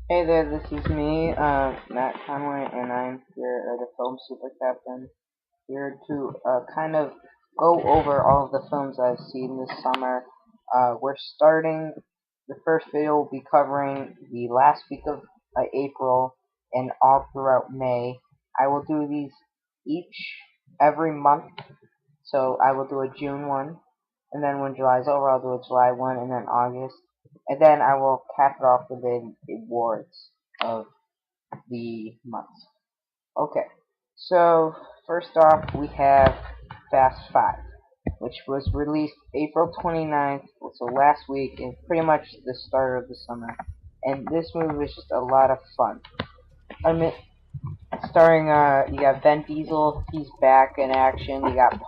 Hey there, this is me, Matt Conway, and I'm here at the Film Super Captain, here to kind of go over all of the films I've seen this summer. We're starting, the first video will be covering the last week of April and all throughout May. I will do these every month, so I will do a June one, and then when July's over, I'll do a July one, and then August, and then I will cap it off with the awards of the month. Okay, so first off, we have Fast 5, which was released April 29th, so last week, and pretty much the start of the summer. And this movie was just a lot of fun. I mean, starring, you got Vin Diesel, he's back in action. You got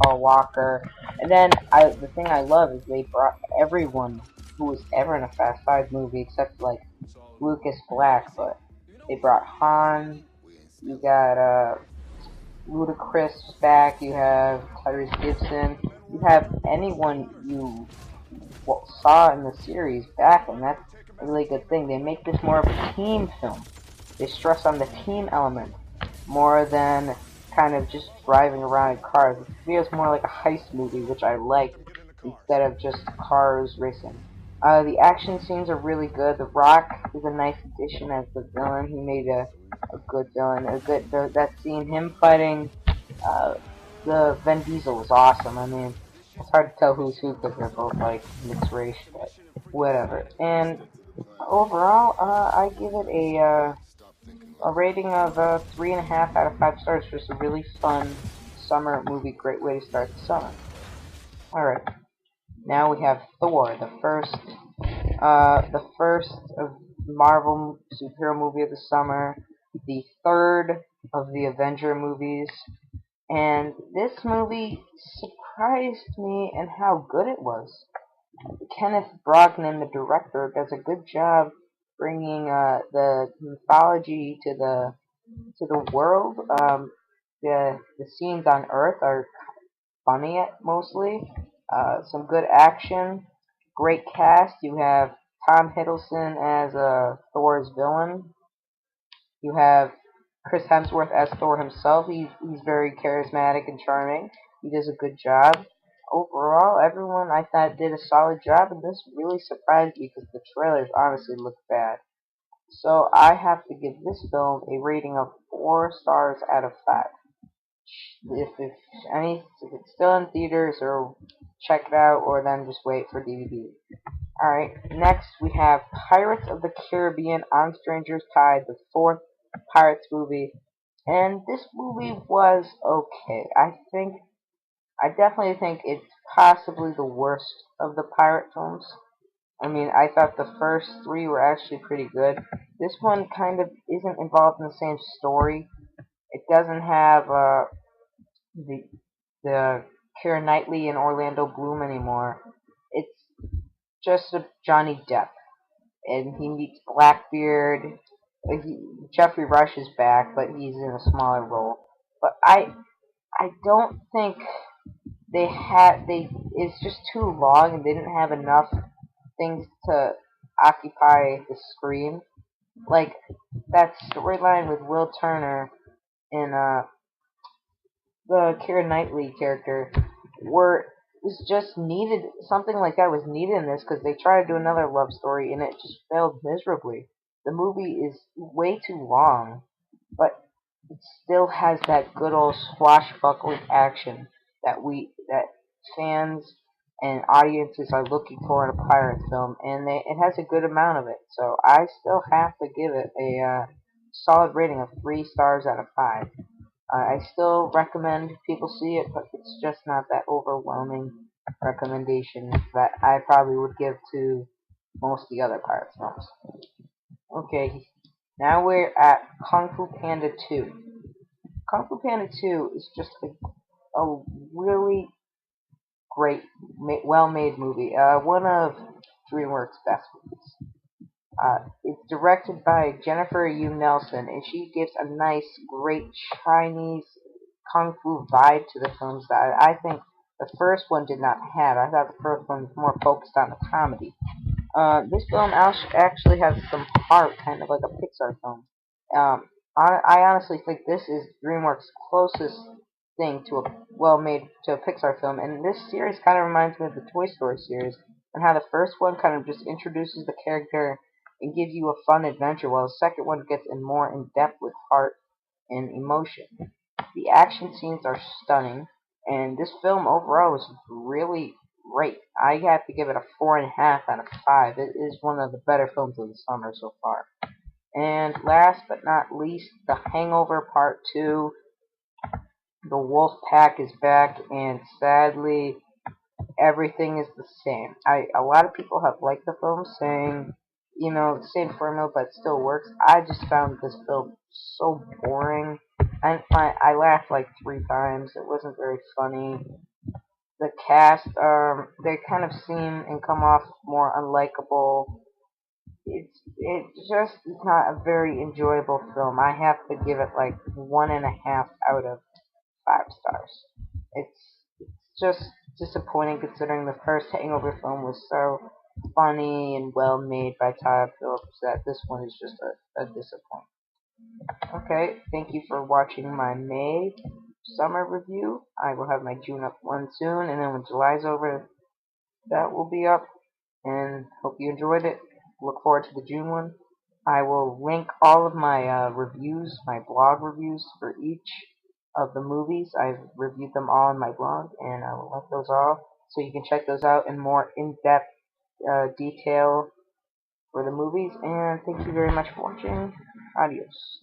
Paul Walker, and then the thing I love is they brought everyone who was ever in a Fast Five movie except like Lucas Black, but they brought Han. You got Ludacris back. You have Tyrese Gibson. You have anyone you saw in the series back, and that's a really good thing. They make this more of a team film. They stress on the team element more than kind of just driving around in cars. It feels more like a heist movie, which I like, instead of just cars racing. The action scenes are really good. The Rock is a nice addition as the villain. He made a good villain. That scene, him fighting the Vin Diesel was awesome. I mean, it's hard to tell who's who because they're both like mixed race, but whatever. And overall, I give it a rating of 3.5 out of 5 stars. Just a really fun summer movie. Great way to start the summer. All right, now we have Thor, the first of Marvel superhero movie of the summer, the third of the Avenger movies, and this movie surprised me in how good it was. Kenneth Brognan, the director, does a good job bringing the mythology to the world. The scenes on Earth are funny mostly. Some good action. Great cast. You have Tom Hiddleston as Thor's villain. You have Chris Hemsworth as Thor himself. He's very charismatic and charming. He does a good job. Overall, everyone I thought did a solid job, and this really surprised me because the trailers honestly looked bad. So I have to give this film a rating of 4 stars out of 5. If it's still in theaters, or check it out, or then just wait for DVD. Alright, next we have Pirates of the Caribbean on Stranger's Tide, the fourth Pirates movie. And this movie was okay. I definitely think it's possibly the worst of the pirate films. I mean, I thought the first three were actually pretty good. This one kind of isn't involved in the same story. It doesn't have the the Keira Knightley and Orlando Bloom anymore. It's just a Johnny Depp, and he meets Blackbeard. Jeffrey Rush is back, but he's in a smaller role. But I don't think it's just too long, and they didn't have enough things to occupy the screen. Like that storyline with Will Turner and the Keira Knightley character were was just needed. Something like that was needed in this because they tried to do another love story and it just failed miserably. The movie is way too long, but it still has that good old swashbuckling action that fans and audiences are looking for in a pirate film, and it has a good amount of it. So I still have to give it a solid rating of 3 stars out of 5. I still recommend people see it, but it's just not that overwhelming recommendation that I probably would give to most of the other Pirates films. Okay, now we're at Kung Fu Panda 2. Kung Fu Panda 2 is just a really great, well-made movie. One of DreamWorks' best movies. It's directed by Jennifer Yu Nelson, and she gives a nice, great Chinese kung fu vibe to the films that I think the first one did not have. I thought the first one was more focused on the comedy. This film actually has some heart, kind of like a Pixar film. I honestly think this is DreamWorks' closest thing to a well-made to a Pixar film, and this series kind of reminds me of the Toy Story series, and how the first one kind of just introduces the character and gives you a fun adventure, while the second one gets in more in depth with heart and emotion. The action scenes are stunning, and this film overall is really great. I have to give it a 4.5 out of 5. It is one of the better films of the summer so far. And last but not least, The Hangover Part 2. The Wolf Pack is back, and sadly, everything is the same. A lot of people have liked the film, saying, the same formula, but it still works. I just found this film so boring. I laughed like 3 times. It wasn't very funny. The cast, they kind of seem and come off more unlikable. It just is not a very enjoyable film. I have to give it like 1.5 out of 5 stars. It's just disappointing considering the first Hangover film was so funny and well made by Todd Phillips that this one is just a disappointment. Okay, thank you for watching my May summer review. I will have my June up one soon, and then when July's over, that will be up. And hope you enjoyed it. Look forward to the June one. I will link all of my reviews, my blog reviews for each of the movies. I've reviewed them all in my blog, and I will link those all so you can check those out in more in-depth detail for the movies. And thank you very much for watching. Adios.